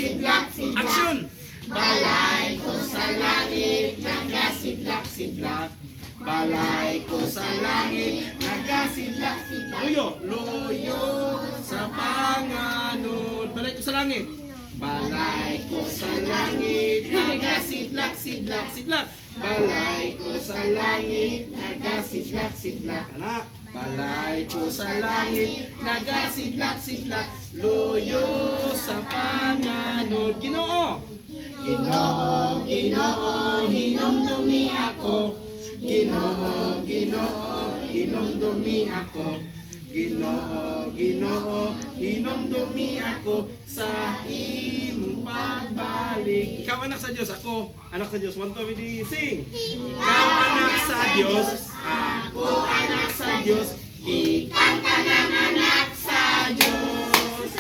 nagasidlak-sidlak. Action! Balay ko sa langit, nagasidlak-sidlak. Balay ko sa langit, nagasidlak-sidlak. Luyo! Luyo sa panganod. Balay ko sa langit. Balay ko sa langit, nagasidlak-sidlak. Sidlak! Balay ko sa langit, nagasidlak-sidlak. Anak! Balay ko sa langit, nagasidlak-sidlak. Luyo sa panganod. Ginoo! Ginoo, Ginoo, hinumdumi ako. Ginoo, Ginoo, hinumdumi ako. Ginoo, Ginoo, hinumdumi ako sa imong pagbalik. Ikaw anak sa Diyos, ako anak sa Diyos. 1, 2, 3, sing! Ikaw anak sa Diyos, Ako anak sa Diyos, ikang tanan anak sa Diyos.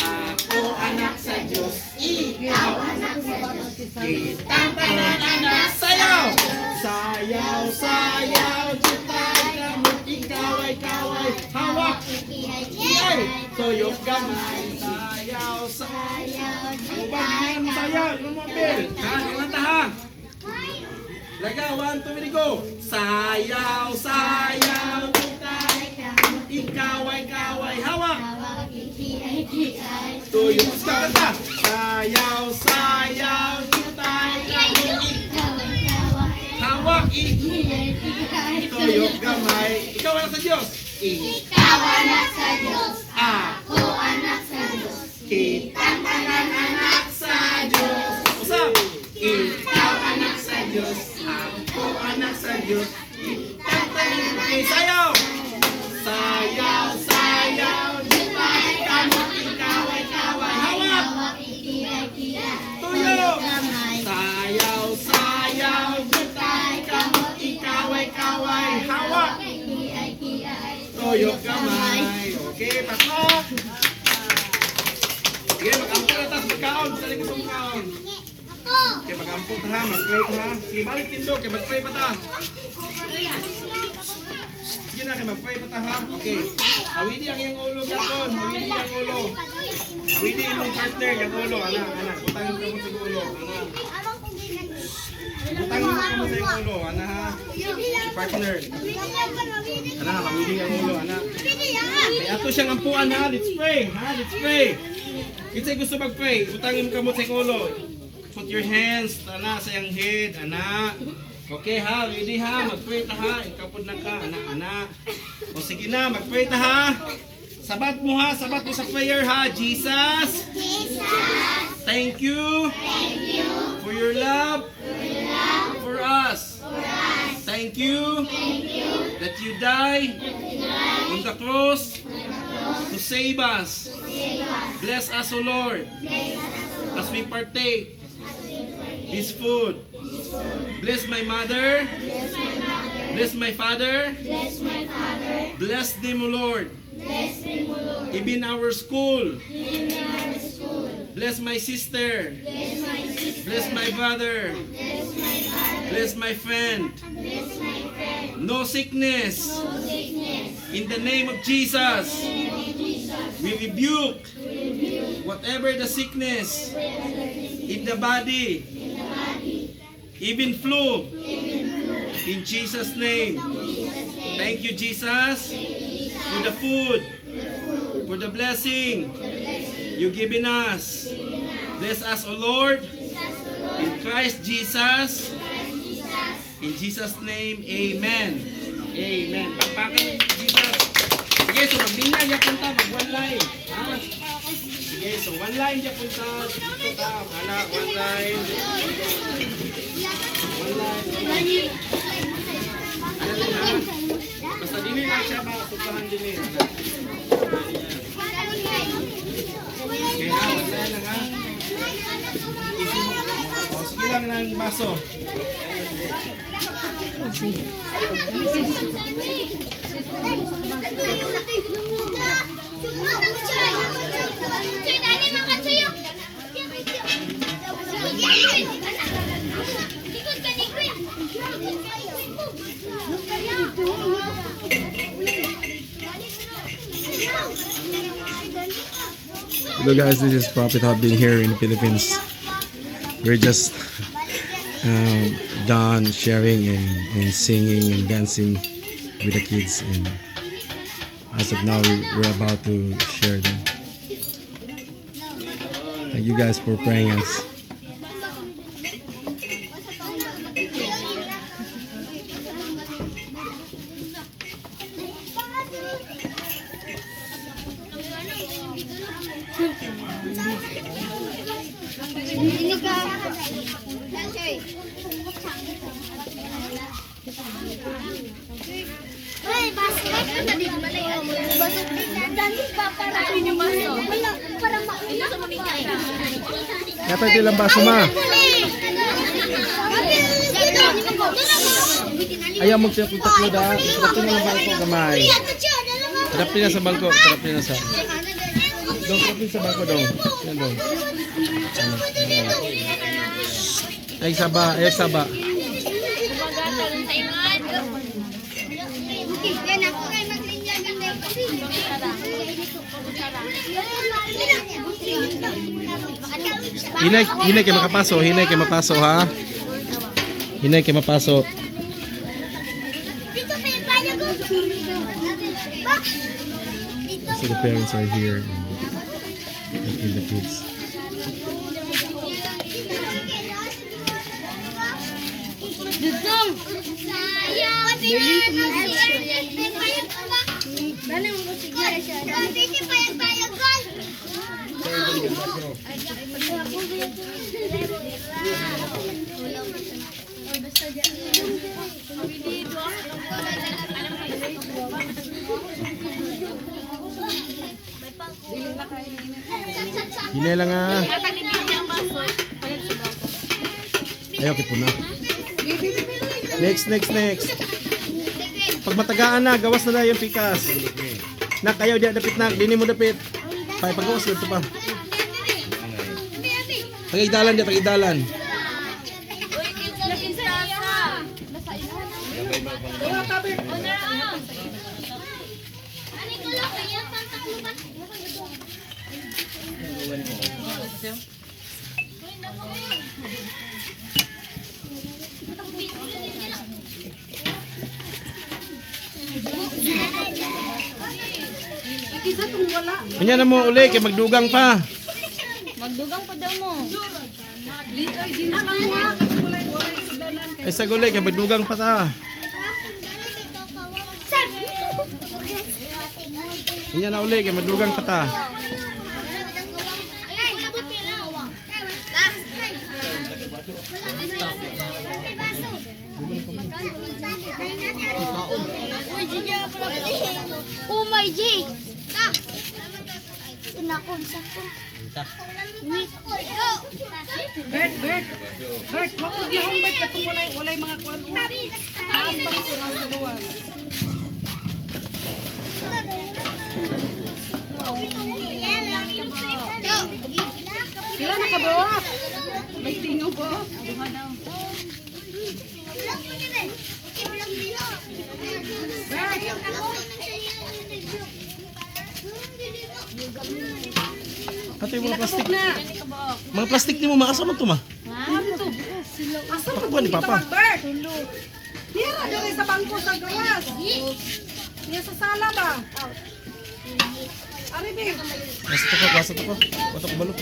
Ako anak sa Diyos, ikaw anak sa Diyos. Kitang tanan anak sayaw! Sayaw, sayaw, jutay kamot, ikaway-kaway, hawak, ikay, tuyok gamay, Sayaw, sayaw, Ubahan mo sayaw, yung mga bell. Ha, kumanta ha. Laga, 1, 2, 3, go. Sayaw, sayaw, jutay kamot, ikaway, kaway, hawak. tuyok Tuyok, kanta. Sayaw, sayaw, jutay kamot, ikaway-kaway, hawak, tuyok, gamay. Ikaw anak sa Diyos. ikaw anak sa Diyos, Ako, ako anak sa Diyos. kitang tanan anak sa Diyos. Usap. Ikaw anak sa Diyos, Ako anak sa Diyos. Kitang tanan. Okay, sayaw. Sayaw, sayaw, jutay kamot, ikaway-kaway, hawak. Tuyok. Sayaw, sayaw, jutay kamot, ikaway-kaway, hawak. Tuyok kamay. Okay, pasok. Sige, mag-ampun na tayo. Magkaon. Saling isang kaon. Okay, mag-ampun ta ha. Mag-pray ta ha. Sige, balik tindog. Okay, mag-pray pa ta. Sige na, mag-pray pa ta ha. Okay. Awidi ang iyong ulo, Gakon. Awidi ang ulo. Awidi yung partner, yung ulo. Anak, anak. Butangin ka mo sa ulo. Anak. Butangin ka mo sa ulo. Anak ha. Partner. Anak, awidi ang ulo. Anak. May ato siyang ampuan ha. Let's pray. Ha? Let's pray. Kita gusto mag-pray. Utangin ka mo sa ulo. Put your hands ana sa iyang head, ana. Okay ha, ready ha, mag-pray ta ha. Ikaw pud na ka, anak. O sige na, mag-pray ta ha. Sabat mo ha, sabat mo sa prayer ha. Jesus, thank you for your love for us. Thank you that you died on the cross to save us. Bless us, O Lord, as we partake this food. Bless my mother. Bless my father. Bless them, O Lord. Even our school. Bless my sister. Bless my brother. Bless my friend. No sickness. In the name of Jesus, we rebuke whatever the sickness in the body, even flu, in Jesus' name. Thank you, Jesus, for the food, for the blessing you've given us. Bless us, O Lord, in Christ Jesus. In Jesus' name, amen. Amen. Pagpakin, Jesus. Sige, so magbina niya punta, mag-one line. Ha? Sige, so one line niya punta. Dito ka, hala, one line. One line. Ano lang ha? Basta dili lang siya ba, suplahan din eh. Okay ha, one line lang ha. O, sige lang ng baso. Hello guys, this is Prophet Hub being here in the Philippines. We're just done sharing and singing and dancing with the kids, and as of now we're about to share them. Thank you guys for praying us. Dapat ilang baso ma? Ayaw magtaklo da. Sarap na lang balko gamay. Sarap na sa balko. Sarap na sa. Dong, sarap na sa balko dong. Yan dong. Ay saba, ay saba. Hinay kay makapaso, hinay kay mapaso ha. Hinay kay mapaso. So the parents are here and the kids. Hinay lang ah. Ayaw kay puna. Next. Pag matagaan na, gawas na lang yung pikas. Nak, ayaw di dapit nak, dini mo dapit. Paggawas dito pa. Tagidalan dia, tagidalan. Kanya na mo uli, kay magdugang pa. Magdugang pa daw mo. Ay sa gulay, kay magdugang pa ta. Kanya na uli, kay magdugang pa ta. Oh my G! Sinakon sa ko. Bert, wag mo gihambay ka kung walay mga kuwan. Ambang ko ng dalawa. Sila nakabawa. May tingo po. Duha daw. Ato yung mga plastic. Mga plastic ni mo, maasa mo ito ma. Asa Pakagwan mo ni Papa. Bert? Tira dali sa bangko sa gawas. Niya sa sala ba? Ari be. Basta ito ko, basta ito ko. Basta ko balo.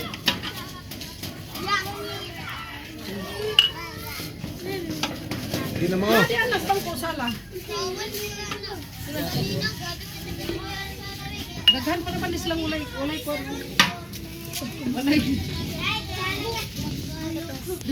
Hindi na mo. Di alas bangko sala. Daghan pa naman silang ulay ko. Ulay.